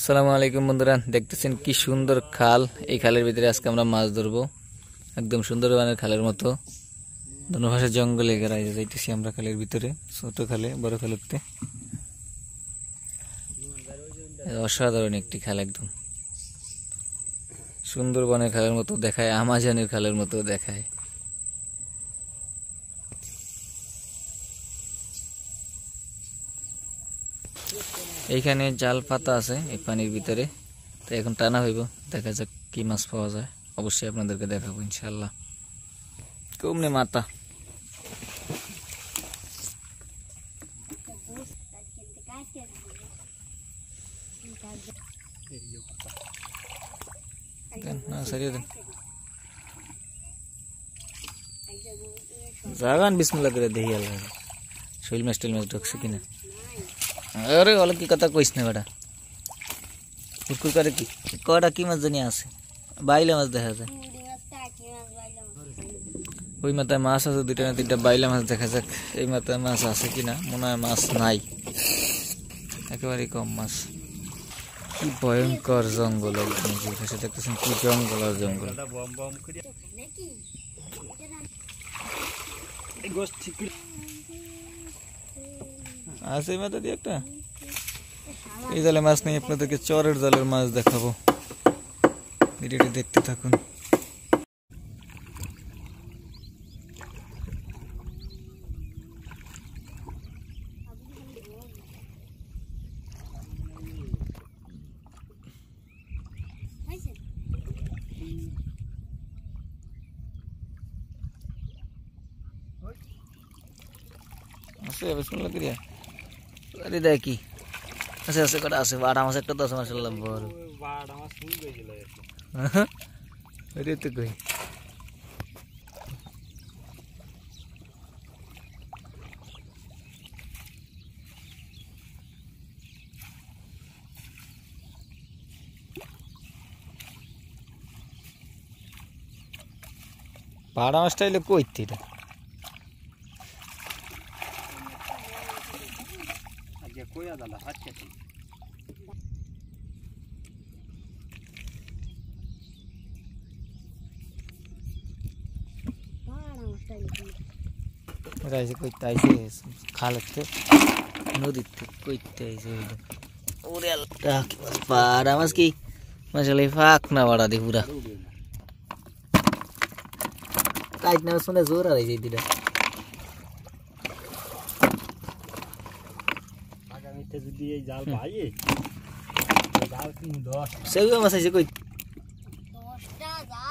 আসসালামু আলাইকুম বন্ধুরা, দেখতেছেন কি সুন্দর খাল। এই খালের ভিতরে আজকে আমরা মাছ ধরবো, একদম সুন্দরবনের খালের মতো। দুপাশে জঙ্গলে ঘেরা যাইতেছি আমরা খালের ভিতরে, ছোট খালে বড় খালেতে। অসাধারণ একটি খাল, একদম সুন্দরবনের খালের মতো দেখায়, আমাজনের খালের মতো দেখায়। এইখানে জাল পাতা আছে এই পানির ভিতরে, তো এখন টানা হইব, দেখা যাক কি মাছ পাওয়া যায়। অবশ্যই আপনাদেরকে দেখাবো ইনশাআল্লাহ। কমনে মাথা জাগান বিসমিল্লাহ করে দেখি আল্লাহ শৈল মাছ টেল মাছ ঢুকছে কিনা। আরে ওলা কি কথা কইস না বেটা, কুরকুর করে কি কয়টা কি মাছ জানি আছে, বাইলা মাছ দেখা যায়। ওই মাথায় মাছ আছে দুইটা না তিনটা, বাইলা মাছ দেখা যাক এই মাথায় মাছ আছে কিনা। মনে হয় মাছ নাই, একেবারে কম মাছ। কি ভয়ঙ্কর জঙ্গল, একদম দেখতেছেন কি জঙ্গল আর জঙ্গল। আছে এই মাথা দিয়ে একটা, এই জালে মাছ নেই, আপনাদেরকে চরের জালের মাছ দেখাবো, ভিডিওটি দেখতে থাকুন। আছে বিসমিল্লাহ করিয়া, আরে দেখি আছে আছে কটা আছে, বাটা মাছ একটা তো আছে মাশাআল্লাহ বড়। বাটা মাছ ফুল গেছিল আরে তো কই বাটা মাছটা এলে কইতে এটা আগে কইয়া দালা হাতে রাইছে কইতে আইছে খালতে নদীতে কইতে আইছে। ওরে আল্লাহ কি বাটা মাছ, কি মাশাআল্লাহ ফাক না বাড়া দি পুরা কাইট না শুনে জোর আর এই দিটা আগামীতে যদি এই জাল পাইয়ে জাল কি 10 সেগুলো মাছ আছে কই 10টা জাল